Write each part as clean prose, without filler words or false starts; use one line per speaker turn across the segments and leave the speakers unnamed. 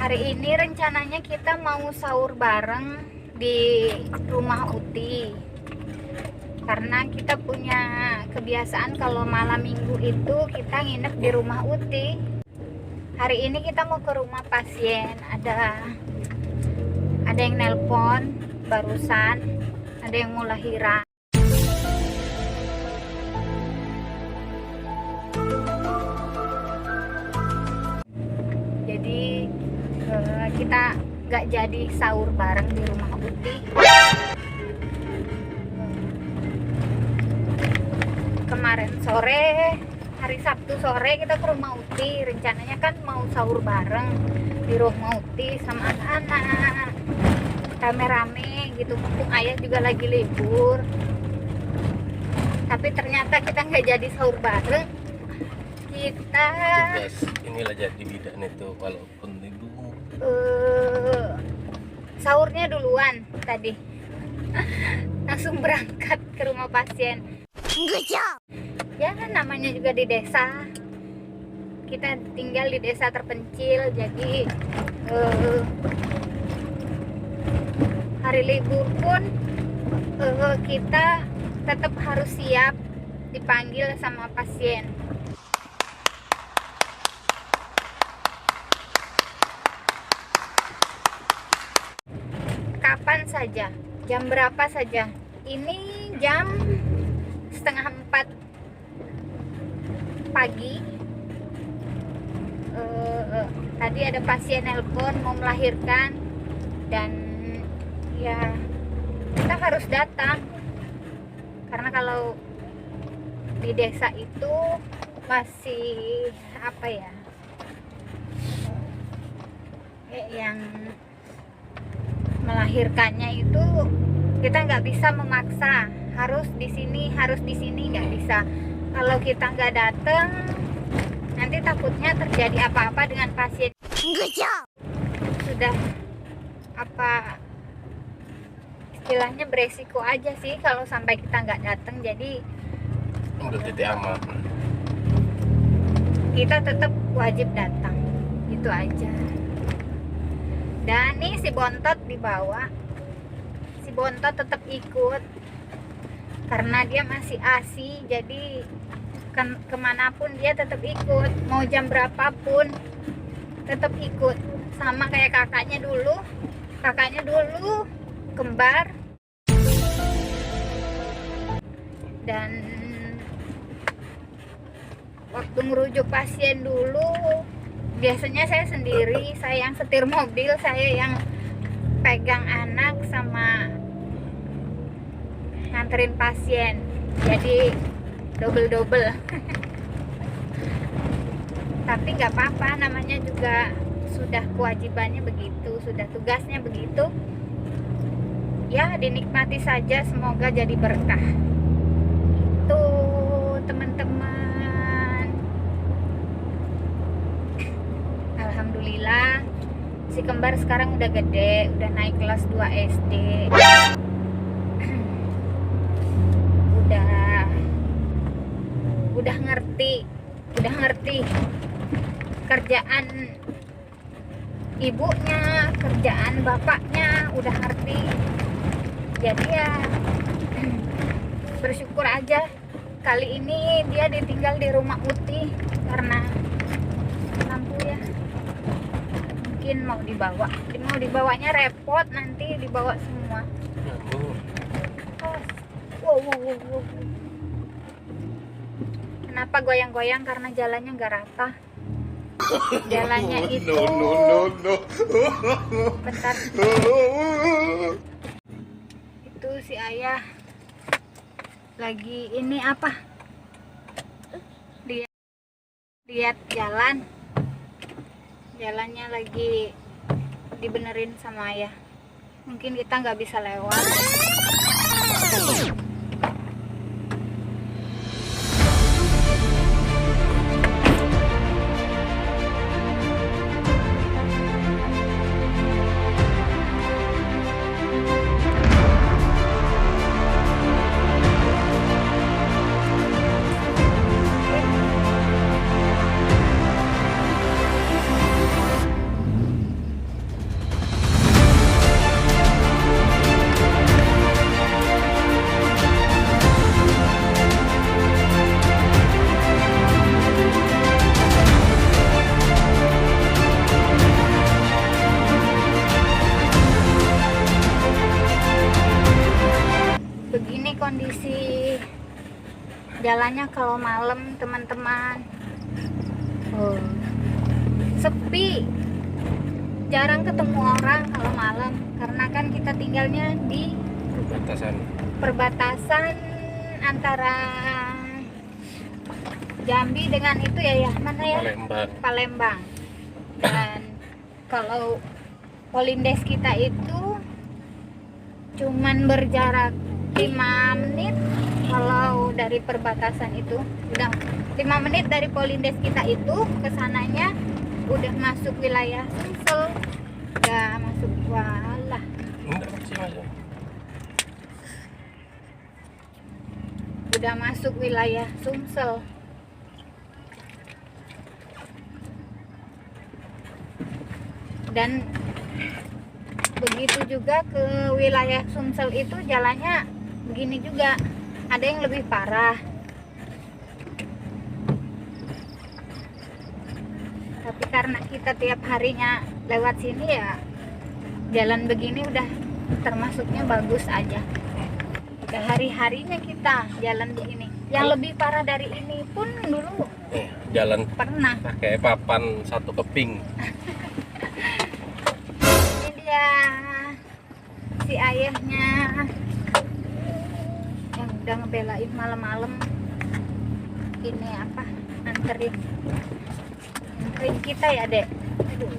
Hari ini rencananya kita mau sahur bareng di rumah Uti. Karena kita punya kebiasaan kalau malam minggu itu kita nginep di rumah Uti. Hari ini kita mau ke rumah pasien. Ada yang nelpon barusan, ada yang mau lahiran. Jadi kita nggak jadi sahur bareng di rumah Uti. Kemarin sore, hari Sabtu sore kita ke rumah Uti. Rencananya kan mau sahur bareng di rumah Uti sama anak-anak, rame-rame gitu, mumpung ayah juga lagi libur. Tapi ternyata kita nggak jadi sahur bareng. Kita
tugas inilah jadi bidan itu, walaupun ibu
sahurnya duluan tadi. Langsung berangkat ke rumah pasien. Ya namanya juga di desa, kita tinggal di desa terpencil, jadi hari libur pun kita tetap harus siap dipanggil sama pasien. Kapan saja, jam berapa saja. Ini jam 3:30 pagi. Tadi ada pasien nelpon mau melahirkan, dan ya kita harus datang karena kalau di desa itu masih apa ya, yang melahirkannya itu kita nggak bisa memaksa harus di sini nggak bisa. Kalau kita nggak datang, nanti takutnya terjadi apa-apa dengan pasien. Sudah apa istilahnya, beresiko aja sih kalau sampai kita nggak datang. Jadi
udah titik aman,
kita tetap wajib datang, itu aja. Dan nih si Bontot dibawa, si Bontot tetap ikut karena dia masih ASI, jadi kemanapun dia tetap ikut, mau jam berapapun tetap ikut. Sama kayak kakaknya dulu kembar. Dan waktu merujuk pasien dulu, biasanya saya sendiri, saya yang setir mobil, saya yang pegang anak sama nganterin pasien, jadi double. Tapi nggak apa-apa, namanya juga sudah kewajibannya begitu, sudah tugasnya begitu ya, dinikmati saja, semoga jadi berkah. Itu teman-teman, alhamdulillah si kembar sekarang udah gede, udah naik kelas 2 SD. udah ngerti kerjaan ibunya, kerjaan bapaknya, udah ngerti. Jadi ya bersyukur aja kali ini dia ditinggal di rumah Uti karena lampu ya. Mungkin mau dibawanya repot, nanti dibawa semua. Wow. Kenapa goyang-goyang? Karena jalannya nggak rata. Jalannya itu bentar. Itu si ayah lagi ini apa? Lihat jalannya lagi dibenerin sama ayah. Mungkin kita nggak bisa lewat. jalannya kalau malam teman-teman. Sepi, jarang ketemu orang kalau malam karena kan kita tinggalnya di perbatasan antara Jambi dengan itu ya mana ya, Palembang. Dan kalau Polindes kita itu cuman berjarak 5 menit. Kalau dari perbatasan itu udah 5 menit dari Polindes kita itu kesananya udah masuk wilayah Sumsel. Udah masuk, walah. Udah masuk wilayah Sumsel. Dan begitu juga ke wilayah Sumsel itu jalannya begini juga, ada yang lebih parah. Tapi karena kita tiap harinya lewat sini ya, jalan begini udah termasuknya bagus aja. Udah hari-harinya kita jalan begini. Yang lebih parah dari ini pun dulu
jalan
pernah
pakai papan 1 keping.
Ini dia si ayahnya yang udah ngebelain malam-malam ini apa, anterin kita ya dek. Aduh.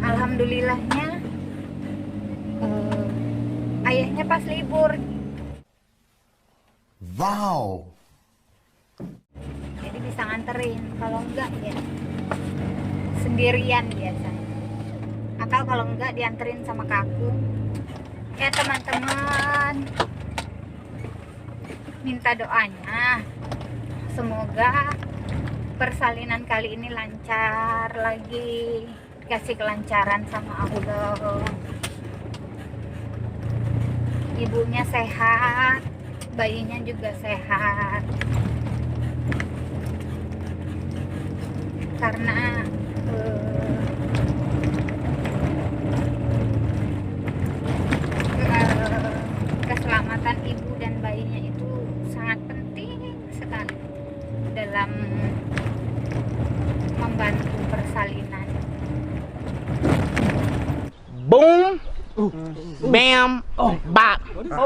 Alhamdulillahnya ayahnya pas libur.
Wow.
Jadi bisa nganterin, kalau enggak ya sendirian biasanya. Atau kalau enggak dianterin sama kakku. Ya teman-teman, minta doanya semoga persalinan kali ini lancar lagi, kasih kelancaran sama Allah. Ibunya sehat, bayinya juga sehat. Karena keselamatan ibu dan bayinya itu sangat penting sekali dalam membantu persalinan.
Boom, bam, bop,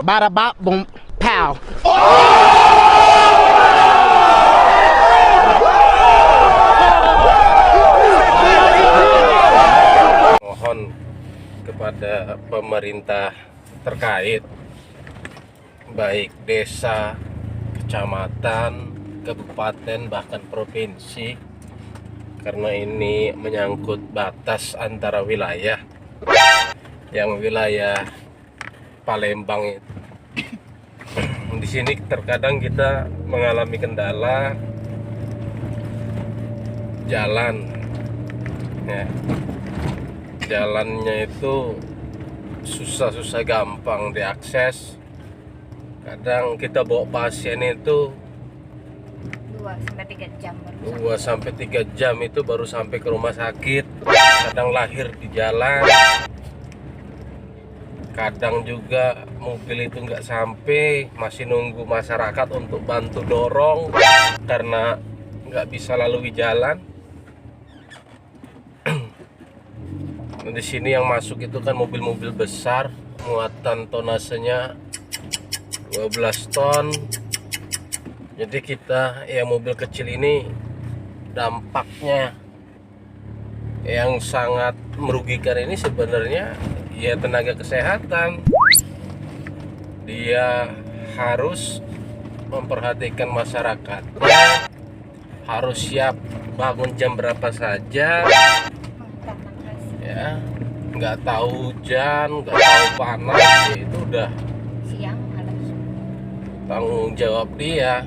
bada bop, boom, pow.
Mohon kepada pemerintah terkait, baik desa, kecamatan, kabupaten, bahkan provinsi, karena ini menyangkut batas antara wilayah. Yang wilayah Palembang itu, di sini terkadang kita mengalami kendala jalan, ya. Jalannya itu susah gampang diakses. Kadang kita bawa pasien itu
2-3 jam baru
2-3 jam itu baru sampai ke rumah sakit. Kadang lahir di jalan, kadang juga mobil itu nggak sampai, masih nunggu masyarakat untuk bantu dorong karena nggak bisa lalui jalan. Di sini yang masuk itu kan mobil-mobil besar, muatan tonasenya 12 ton. Jadi kita yang mobil kecil ini dampaknya yang sangat merugikan ini sebenarnya ya tenaga kesehatan. Dia harus memperhatikan masyarakat, harus siap bangun jam berapa saja, ya, nggak tahu hujan, nggak tahu panas, ya itu udah
siang harus
tanggung jawab dia.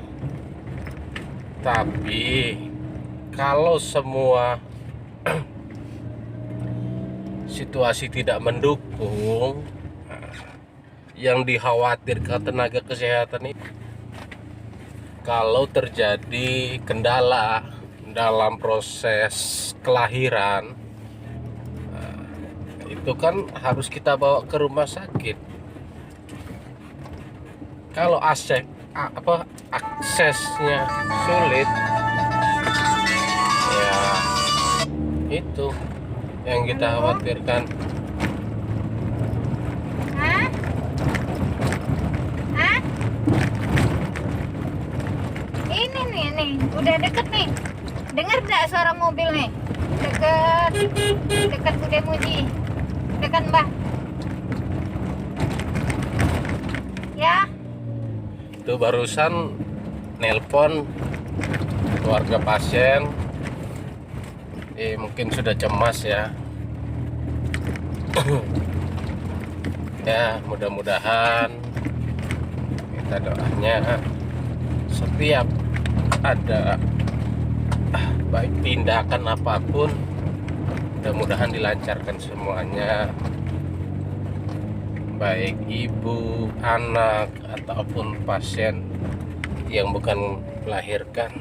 Tapi kalau semua situasi tidak mendukung, yang dikhawatirkan tenaga kesehatan ini kalau terjadi kendala dalam proses kelahiran, itu kan harus kita bawa ke rumah sakit. kalau aksesnya sulit, ya itu yang kita khawatirkan.
Hah? Hah? Ini nih, udah deket nih. Dengar nggak suara mobil nih? Dekat Bude Muji, dekat Mbah. Ya.
Itu barusan nelpon keluarga pasien. Mungkin sudah cemas ya. Ya, mudah-mudahan minta doanya setiap ada baik tindakan apapun, mudah-mudahan dilancarkan semuanya, baik ibu, anak, ataupun pasien yang bukan melahirkan.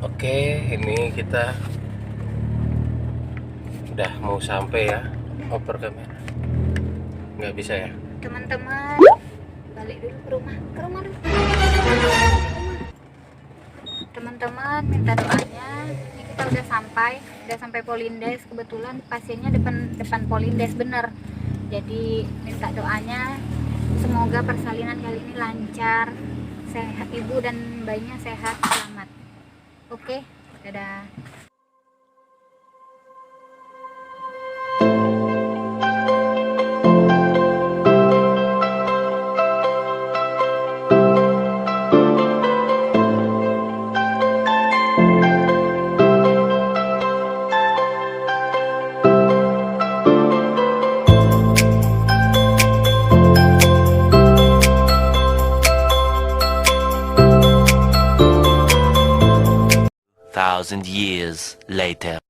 Oke, ini kita udah mau sampai ya. Oper kamera nggak bisa ya,
Teman-teman, balik dulu ke rumah dulu. Teman-teman, minta doanya. Ini kita udah sampai Polindes. Kebetulan pasiennya depan Polindes bener. Jadi minta doanya, semoga persalinan kali ini lancar, sehat, ibu dan bayinya sehat selamat. Oke, dadah.
Thousand years later.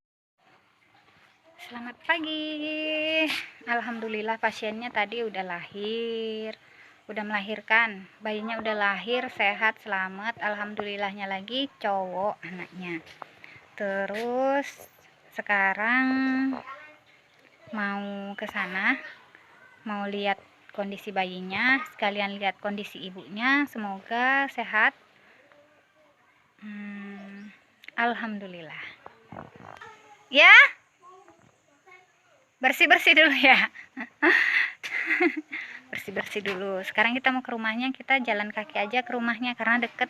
Selamat pagi. Alhamdulillah pasiennya tadi udah melahirkan. Bayinya udah lahir sehat selamat. Alhamdulillahnya lagi cowok anaknya. Terus sekarang mau ke sana, mau lihat kondisi bayinya, sekalian lihat kondisi ibunya. Semoga sehat. Alhamdulillah. Ya, bersih-bersih dulu ya. Bersih-bersih dulu. Sekarang kita mau ke rumahnya. Kita jalan kaki aja ke rumahnya karena deket.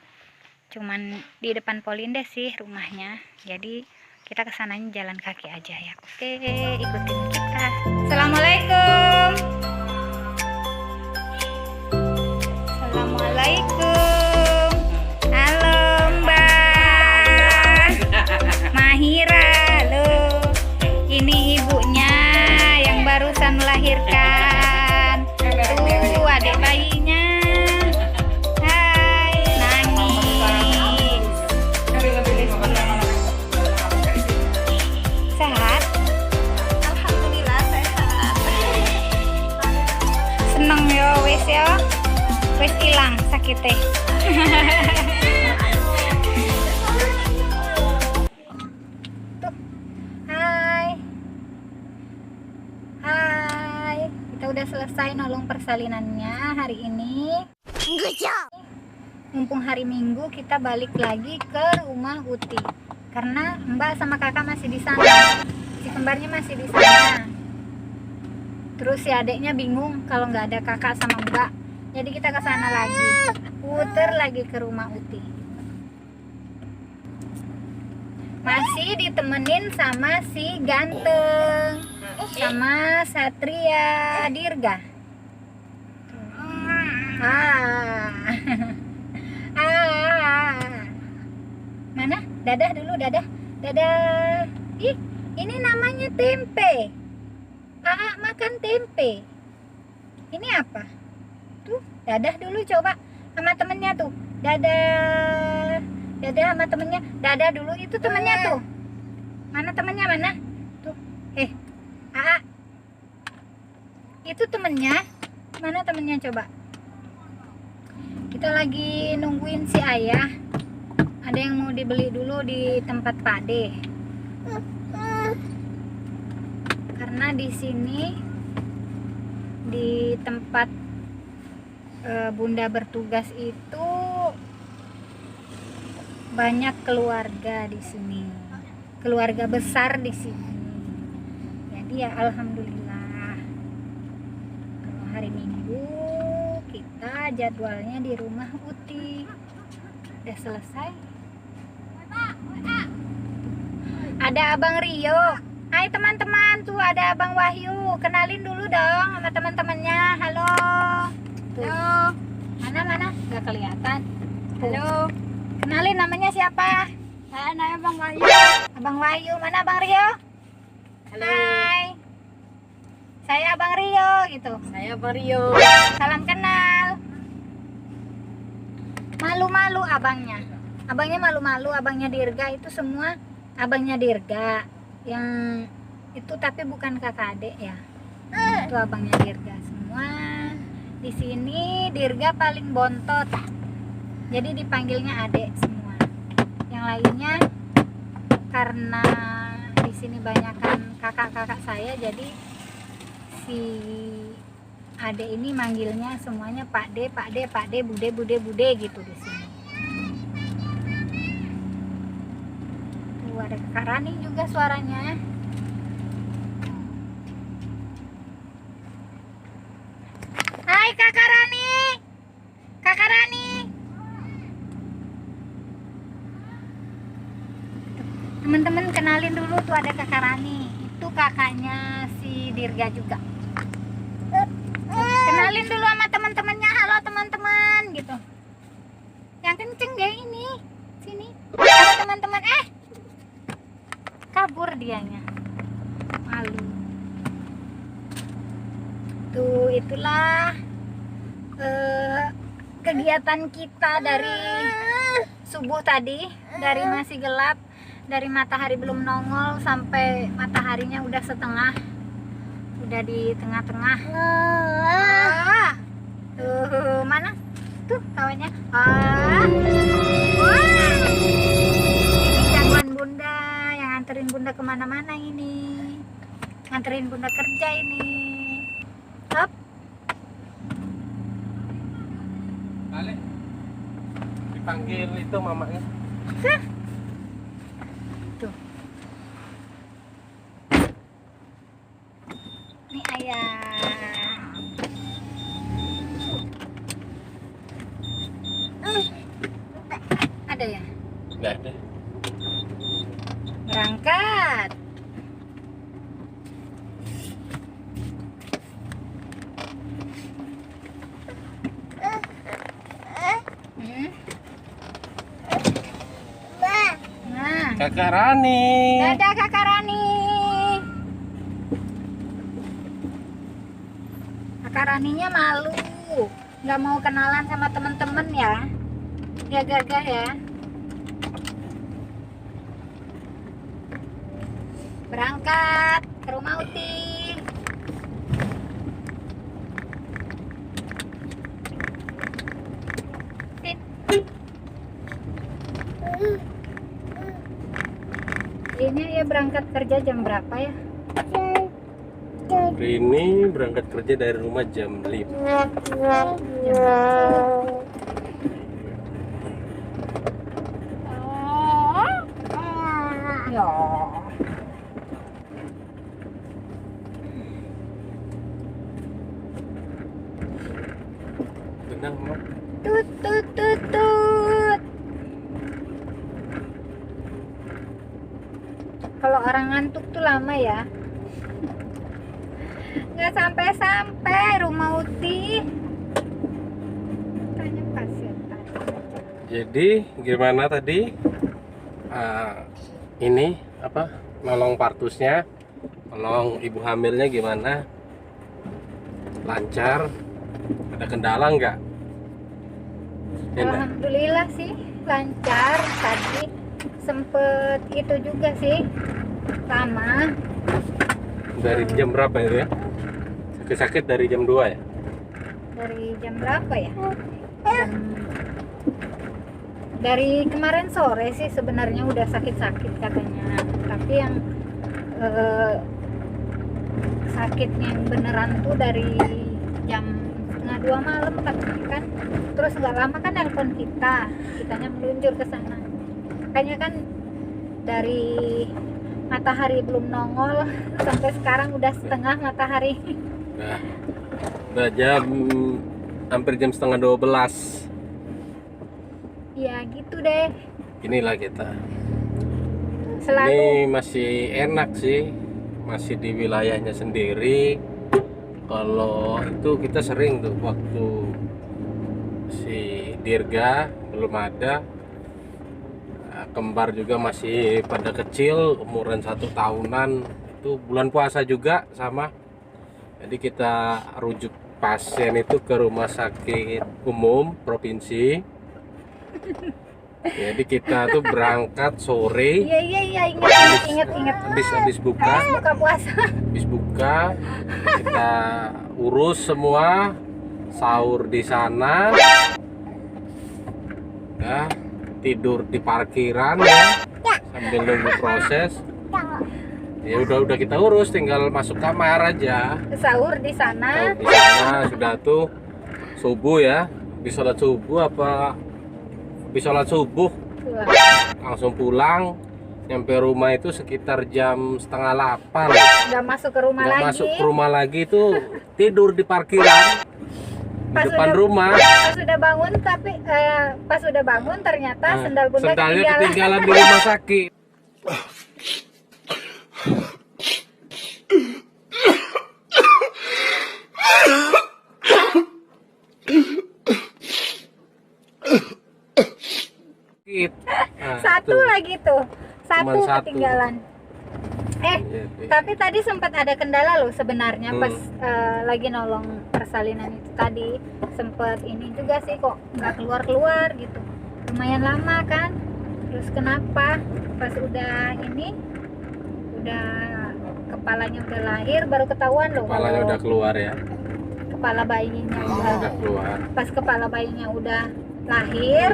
Cuman di depan Polindes sih rumahnya. Jadi kita kesananya jalan kaki aja ya. Oke, ikutin kita. Assalamualaikum. Assalamualaikum. Halo Mbak Mahira, loh. Ini ibunya yang barusan melahirkan. Tuh adik bayinya. Hai, nangis. Sehat? Alhamdulillah sehat. Seneng yo wis yo. Wis ilang sakitnya. Hai, kita udah selesai nolong persalinannya hari ini. Mumpung hari Minggu, kita balik lagi ke rumah Uti karena Mbak sama kakak masih di sana, si kembarnya masih di sana. Terus si adeknya bingung kalau nggak ada kakak sama Mbak, jadi kita ke sana lagi, puter lagi ke rumah Uti. Masih ditemenin sama si ganteng, sama Satria Dirga. Mana? Dadah dulu, dadah. Ih, ini namanya tempe. Makan tempe. Ini apa? Tuh, dadah dulu coba sama temennya tuh. Dadah sama temennya. Dadah dulu, itu temennya tuh. Mana temennya, mana? Tuh, itu temennya. Mana temennya coba? Kita lagi nungguin si ayah. Ada yang mau dibeli dulu di tempat Pak D. Karena di sini di tempat Bunda bertugas itu banyak keluarga di sini, keluarga besar di sini. Jadi ya alhamdulillah. Kalau hari Minggu kita jadwalnya di rumah Uti udah selesai. Ada Abang Rio. Hai teman-teman, tuh ada Abang Wahyu. Kenalin dulu dong sama teman-temannya. Halo. Tuh. Mana? Gak kelihatan. Halo. Kenalin namanya siapa? Namanya Abang Wahyu. Abang Wahyu, mana Abang Rio? Halo. Hai. Saya Abang Rio gitu. Saya Abang Rio. Salam kenal. Malu-malu abangnya. Abangnya malu-malu, abangnya Dirga itu semua abangnya Dirga. Yang itu tapi bukan kakak adik ya. Itu abangnya Dirga semua. Di sini Dirga paling bontot. Jadi dipanggilnya adek semua. Yang lainnya karena di sini banyakan kakak-kakak saya, jadi si adek ini manggilnya semuanya Pak D, Bude gitu di sini. Tuh ada Kak Rani juga suaranya. Hai Kakak Rani. Kakak Rani. Teman-teman kenalin dulu, tuh ada Kakak Rani. Itu kakaknya si Dirga juga. Kenalin dulu sama teman-temannya. Halo teman-teman gitu. Yang kenceng deh ini. Sini. Halo teman-teman. Kabur dianya. Malu. Tuh itulah kegiatan kita dari subuh tadi, dari masih gelap, dari matahari belum nongol sampai mataharinya udah setengah, udah di tengah-tengah. Tuh mana? Tuh kawannya. Ini jagoan Bunda yang nganterin Bunda kemana-mana ini, nganterin Bunda kerja ini. Hop.
Balik. Dipanggil itu mamanya.
Tuh. Ini ayah. Ada ya?
Nggak ada.
Berangkat. Nah,
Kakak Rani.
dadah Kakak Rani. Kakak Raninya malu, nggak mau kenalan sama temen-temen ya. Dia gagah ya. Berangkat ke rumah Uti. Tin. Ini ya berangkat kerja jam berapa ya?
Hari ini berangkat kerja dari rumah jam 5.
Ya.
Tenang, Mak.
Tut tut tut tut. Kalau orang ngantuk tuh lama ya. Nggak sampai rumah Uti. Tanya pasien tadi.
Jadi gimana tadi? Ini apa? Nolong partusnya, nolong ibu hamilnya gimana? Lancar? Ada kendala nggak? Enak.
Alhamdulillah sih lancar. Tadi sempet itu juga sih lama.
Dari jam berapa itu ya? Sakit-sakit dari jam 2 ya?
Dari jam berapa ya? Dari kemarin sore sih sebenarnya udah sakit-sakit katanya, tapi yang sakitnya yang beneran tuh dari jam 1:30 malam katanya kan. terus nggak lama kan nelpon kitanya meluncur ke sana. Kayaknya kan dari matahari belum nongol sampai sekarang udah setengah matahari.
Udah jam hampir jam setengah 12.
Ya gitu deh.
Inilah kita.
Selalu
Ini masih enak sih, masih di wilayahnya sendiri. Kalau itu kita sering tuh waktu si Dirga belum ada, kembar juga masih pada kecil, umuran 1 tahunan, itu bulan puasa juga sama. Jadi kita rujuk pasien itu ke rumah sakit umum provinsi. Jadi kita tuh berangkat sore.
iya ingat.
Habis buka
puasa.
Habis buka kita urus semua, sahur di sana, ya, tidur di parkiran ya, sambil nunggu proses. Ya udah kita urus, tinggal masuk kamar aja.
Sahur di sana.
Di sana sudah tuh subuh ya, habis sholat subuh
Pulang.
langsung pulang. Nyampe rumah itu sekitar jam 7:30.
Nggak masuk ke rumah
Nggak
lagi.
masuk ke rumah lagi tuh, tidur di parkiran di depan rumah.
Pas udah bangun ternyata
Nah,
sendal bunda
sendalnya
ketinggalan.
ketinggalan di rumah sakit. Nah,
Satu
tuh.
lagi tuh,
Cuman satu.
ketinggalan.
Iya,
Tapi tadi sempat ada kendala loh sebenarnya
Hmm.
pas lagi nolong persalinan itu tadi, sempat ini juga sih kok nggak keluar gitu, lumayan lama kan. Terus kenapa pas udah kepalanya udah lahir baru ketahuan loh.
Kepalanya
kalau
udah keluar ya.
kepala bayinya
Udah keluar.
pas kepala bayinya udah lahir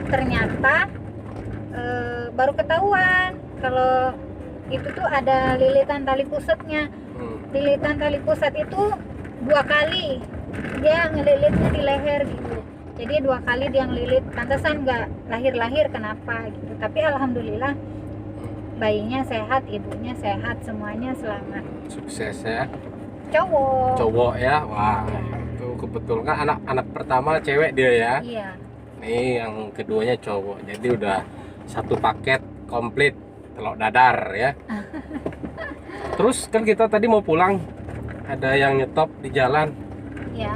ternyata baru ketahuan kalau itu tuh ada lilitan tali pusatnya. Lilitan tali pusat itu 2 kali dia ngelilitnya di leher gitu, jadi 2 kali dia ngelilit, pantesan nggak lahir kenapa gitu. Tapi alhamdulillah bayinya sehat, ibunya sehat, semuanya selamat.
Sukses ya.
Cowok
Ya, wah itu kebetulan kan anak pertama cewek dia ya.
iya.
Nih yang keduanya cowok, jadi udah satu paket komplit telur dadar ya. Terus kan kita tadi mau pulang, ada yang nyetop di jalan.
Ya,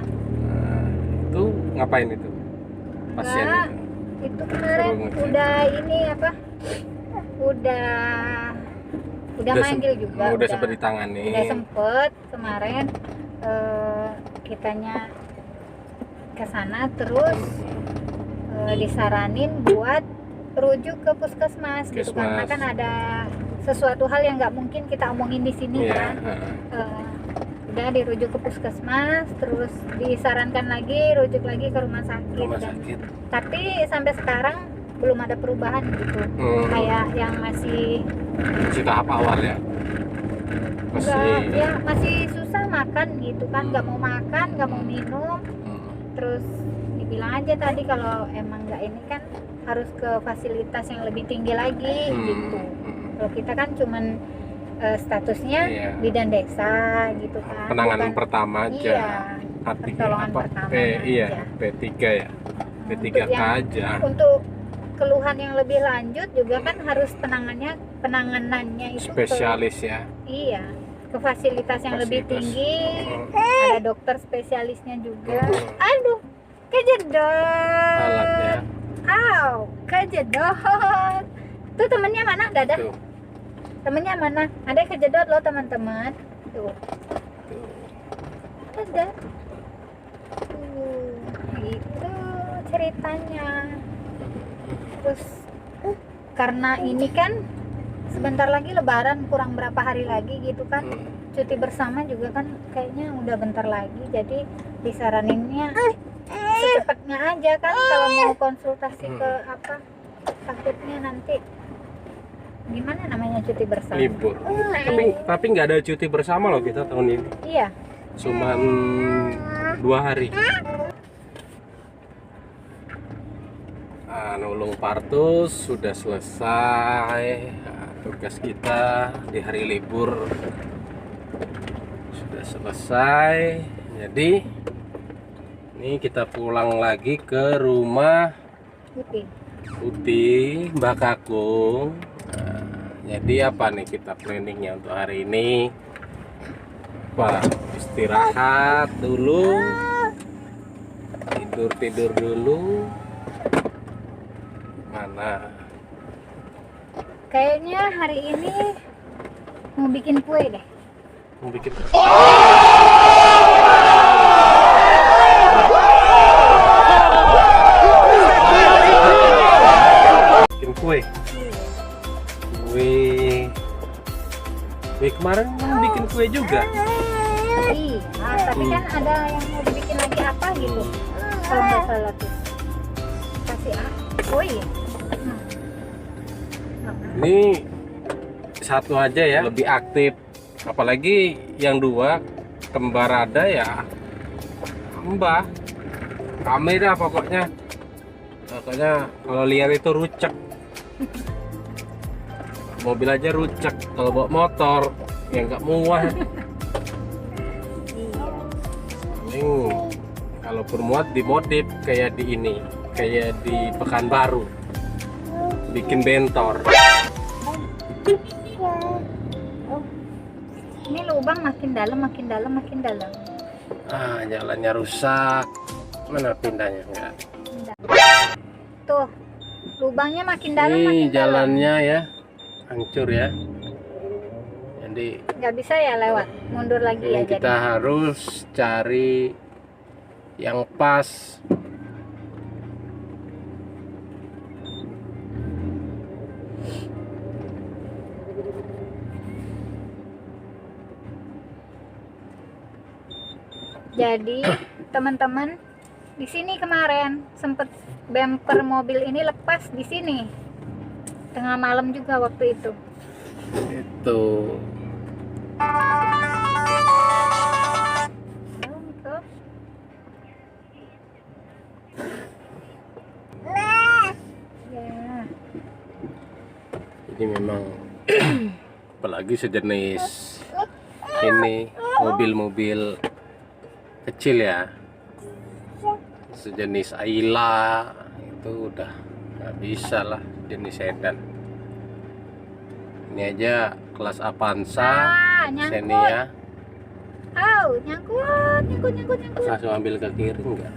Itu ngapain itu? Pasien
enggak,
itu.
itu kemarin
Suruh ngecek.
udah ini apa? Udah manggil juga.
Udah sempet ditangani.
Udah sempet kemarin kitanya ke sana, terus disaranin buat rujuk ke puskesmas gitu, karena kan ada sesuatu hal yang nggak mungkin kita omongin di sini
Iya,
kan. Udah dirujuk ke puskesmas, terus disarankan lagi rujuk lagi ke rumah sakit.
Rumah
Dan-
sakit.
tapi sampai sekarang belum ada perubahan gitu, kayak yang masih
tahap awal ya.
masih susah makan gitu kan, nggak mau makan, nggak mau minum. Terus dibilang aja tadi kalau emang nggak ini kan harus ke fasilitas yang lebih tinggi lagi gitu. Kalau kita kan cuman statusnya
Iya.
bidan desa gitu kan,
Penanganan
bukan-
pertama aja.
iya,
Artinya
pertolongan
apa?
pertama
Iya,
aja.
P3 ya. P3K
Untuk yang-
aja.
Untuk keluhan yang lebih lanjut juga kan harus penanganannya itu
Spesialis ya.
iya, ke fasilitas yang lebih
Fasilitas.
tinggi. Ada dokter spesialisnya juga. Aduh, kejedot.
Alatnya.
Aw, kejedot. Tuh temennya mana? Dadah.
Tuh.
Temennya mana? Ada yang kejedot loh teman-teman. Tuh. Ada. Tuh, gitu ceritanya. Terus karena ini kan sebentar lagi lebaran, kurang berapa hari lagi gitu kan. Cuti bersama juga kan kayaknya udah bentar lagi, jadi disaraninnya secepatnya aja kan kalau mau konsultasi ke apa, takutnya nanti gimana namanya cuti bersama.
Libur. Tapi nggak ada cuti bersama loh kita tahun ini.
Iya.
Cuman 2 hari. Manulung Partus sudah selesai. Nah, tugas kita di hari libur sudah selesai. Jadi ini kita pulang lagi ke rumah Putih Mbak Kakung. Nah, jadi apa nih kita planningnya untuk hari ini? Apa? Istirahat dulu, tidur dulu. Mana?
Kayaknya hari ini mau bikin kue deh.
Mau bikin kue. Kue kemarin mau bikin kue juga.
Iya, tapi kan ada yang mau dibikin lagi apa gitu. Kalau nggak salah tuh. Kasih kue.
Ini satu aja ya, lebih aktif. Apalagi yang dua kembar ada ya. Mbah. Kamera pokoknya. Pokoknya kalau liar itu rucek. Mobil aja rucek, kalau bawa motor ya nggak muat. Kalau bermuat dimodif kayak di ini, kayak di Pekanbaru, bikin bentor.
Ini lubang makin dalam.
Ah, jalannya rusak. Mana pindahnya enggak?
Tuh, lubangnya makin dalam.
Ini jalannya ya, hancur ya. Jadi
Nggak bisa ya lewat, mundur lagi ya.
kita
Jadi
harus cari yang pas.
Jadi teman-teman, di sini kemarin sempet bumper mobil ini lepas di sini. Tengah malam juga waktu itu.
Itu
Ya.
ini memang apalagi sejenis ini mobil-mobil kecil ya, sejenis Ayla itu udah nggak bisa lah, jenis sedan. Ini aja kelas Avanza,
nyangkut.
Xenia.
Nyangkut.
Langsung ambil ke kiri enggak?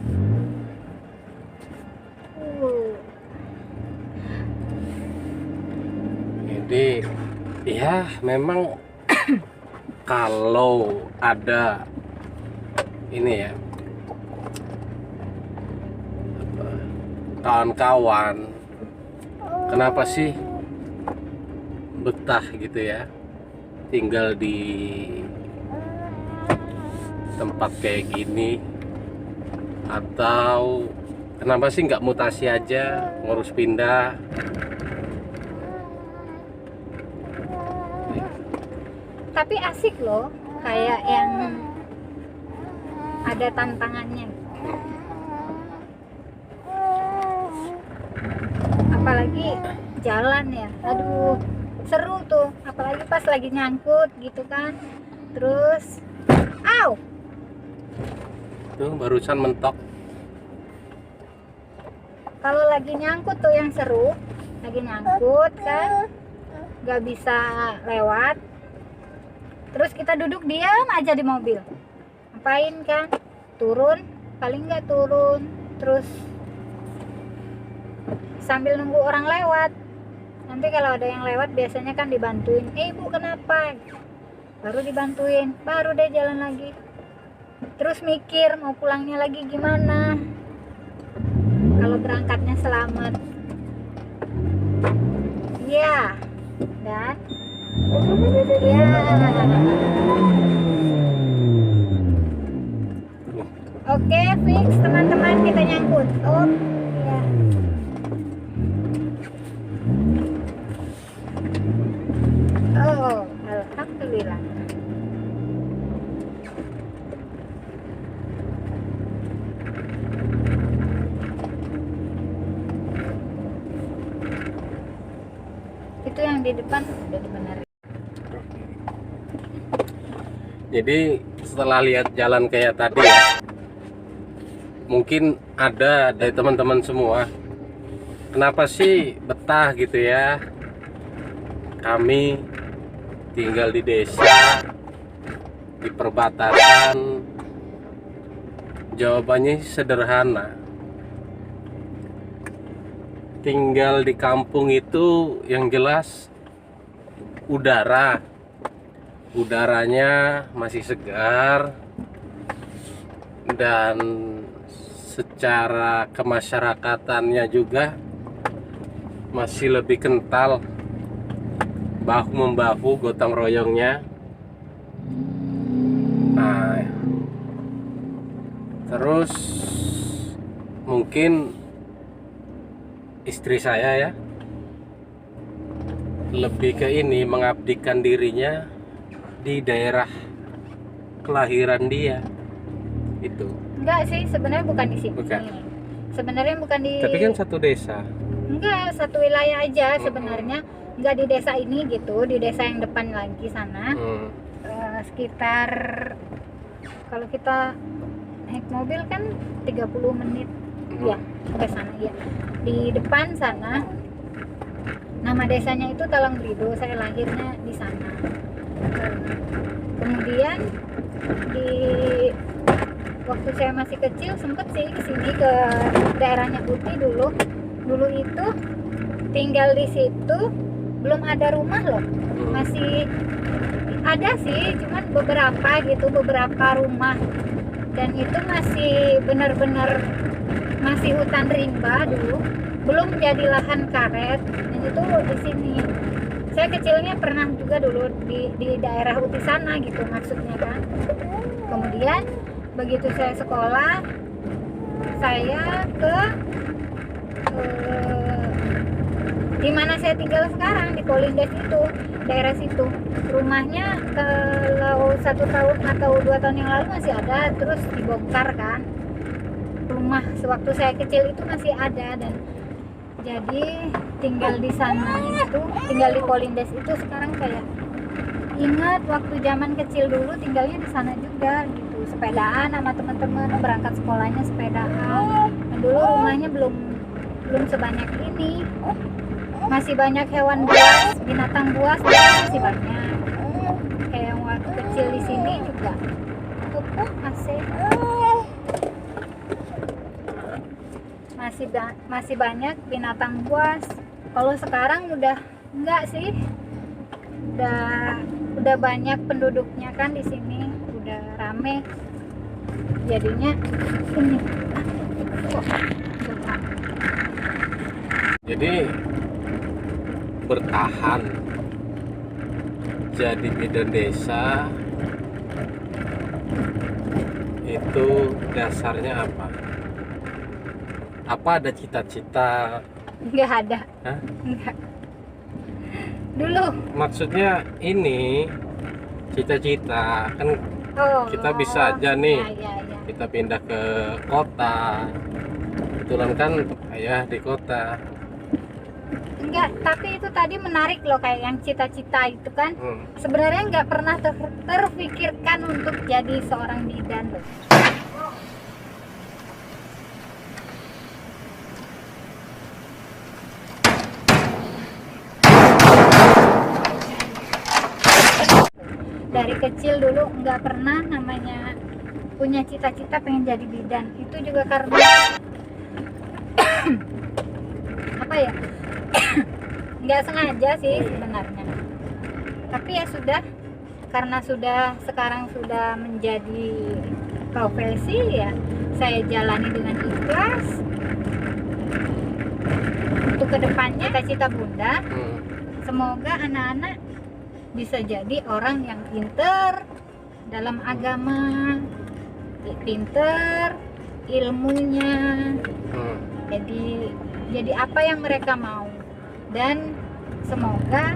Jadi ya memang kalau ada ini ya kawan-kawan, kenapa sih betah gitu ya tinggal di tempat kayak gini, atau kenapa sih nggak mutasi aja, ngurus pindah?
Tapi asik loh, kayak yang ada tantangannya. Apalagi jalan ya, aduh seru tuh, apalagi pas lagi nyangkut gitu kan. Terus
Tuh barusan mentok.
kalau lagi nyangkut tuh yang seru, lagi nyangkut kan nggak bisa lewat, terus kita duduk diam aja di mobil, ngapain kan, turun, paling nggak turun, terus sambil nunggu orang lewat. Nanti kalau ada yang lewat biasanya kan dibantuin, ibu kenapa, baru dibantuin, baru deh jalan lagi. Terus mikir mau pulangnya lagi gimana kalau berangkatnya selamat. Iya, dan ya. Oke, fix teman-teman, kita nyangkut. Oh, iya. Oh, alhamdulillah. yang di depan udah dibenerin.
Jadi setelah lihat jalan kayak tadi ya, mungkin ada dari teman-teman semua, kenapa sih betah gitu ya kami tinggal di desa, di perbatasan? Jawabannya sederhana. Tinggal di kampung itu yang jelas udaranya masih segar, dan secara kemasyarakatannya juga masih lebih kental, bahu membahu, gotong royongnya. Nah, terus mungkin istri saya ya lebih ke ini, mengabdikan dirinya di daerah kelahiran dia itu.
Enggak sih, sebenarnya bukan di sini.
Bukan.
Sebenarnya bukan di.
Tapi kan satu desa.
Enggak, satu wilayah aja sebenarnya. Enggak di desa ini gitu, di desa yang depan lagi sana. Sekitar kalau kita naik mobil kan 30 menit ya ke sana ya. Di depan sana. Nama desanya itu Talangbrido, saya lahirnya di sana. Kemudian di waktu saya masih kecil sempet sih kesini ke daerahnya Putih dulu itu tinggal di situ, belum ada rumah loh, masih ada sih cuman beberapa rumah, dan itu masih benar-benar masih hutan rimba dulu, belum jadi lahan karet. Dan itu di sini saya kecilnya pernah juga dulu di daerah Uti sana gitu maksudnya kan. Kemudian begitu saya sekolah, saya ke di mana saya tinggal sekarang, di Polindes itu, daerah situ. Rumahnya kalau 1 tahun atau 2 tahun yang lalu masih ada, terus dibongkar kan. Rumah sewaktu saya kecil itu masih ada, dan jadi tinggal di sana itu, tinggal di Polindes itu sekarang kayak ingat waktu zaman kecil dulu tinggalnya di sana juga gitu, sepedaan sama teman-teman, berangkat sekolahnya sepedaan. Dan dulu rumahnya belum sebanyak ini, masih banyak hewan buas, binatang buas masih banyak. Kayak yang waktu kecil di sini juga masih banyak binatang buas. Kalau sekarang udah enggak sih, udah banyak penduduknya kan di sini, udah rame jadinya ini.
Jadi bertahan jadi bidan desa itu dasarnya apa? Apa ada cita-cita?
Nggak ada.
Hah?
Nggak. Dulu.
Maksudnya ini cita-cita kan kita bisa aja nih
ya.
kita pindah ke kota. Kebetulan kan ayah di kota.
Enggak, tapi itu tadi menarik loh, kayak yang cita-cita itu kan. Sebenarnya nggak pernah terpikirkan untuk jadi seorang bidan loh. Dari kecil dulu nggak pernah namanya punya cita-cita pengen jadi bidan. Itu juga karena apa ya, nggak sengaja sih sebenarnya, tapi ya sudah, karena sekarang sudah menjadi profesi, ya saya jalani dengan ikhlas. Untuk kedepannya cita-cita Bunda, semoga anak-anak bisa jadi orang yang pinter dalam agama, pinter ilmunya, jadi apa yang mereka mau. Dan semoga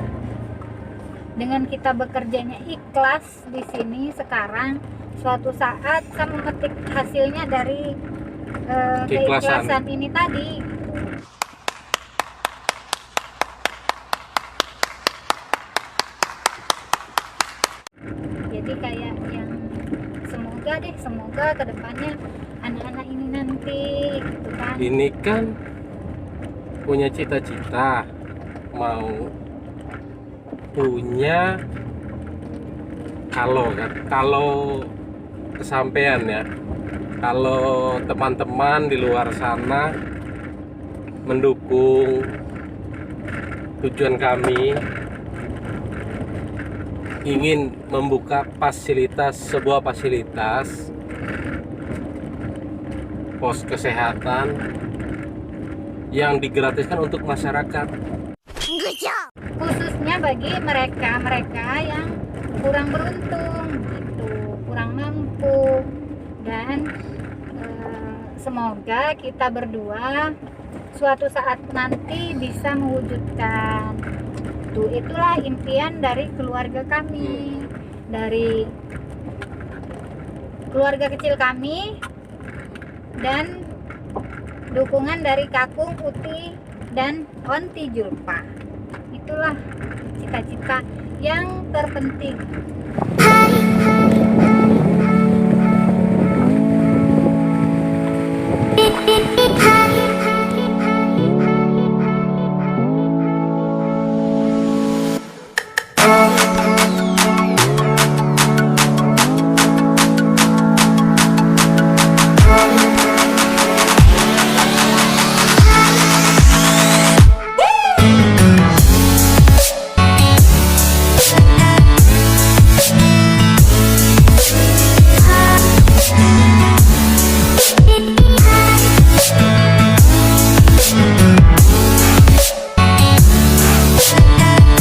dengan kita bekerjanya ikhlas di sini sekarang, suatu saat saya memetik hasilnya dari keikhlasan ini tadi. semoga kedepannya anak-anak ini nanti gitu kan.
Ini kan punya cita-cita mau punya, kalau kesampaian ya, kalau teman-teman di luar sana mendukung tujuan kami ingin membuka sebuah fasilitas pos kesehatan yang digratiskan untuk masyarakat,
Khususnya bagi mereka yang kurang beruntung gitu, kurang mampu. Dan semoga kita berdua suatu saat nanti bisa mewujudkan. Itulah impian dari keluarga kami, dari keluarga kecil kami, dan dukungan dari Kakung, Uti, dan Onti Julpa. Itulah cita-cita yang terpenting.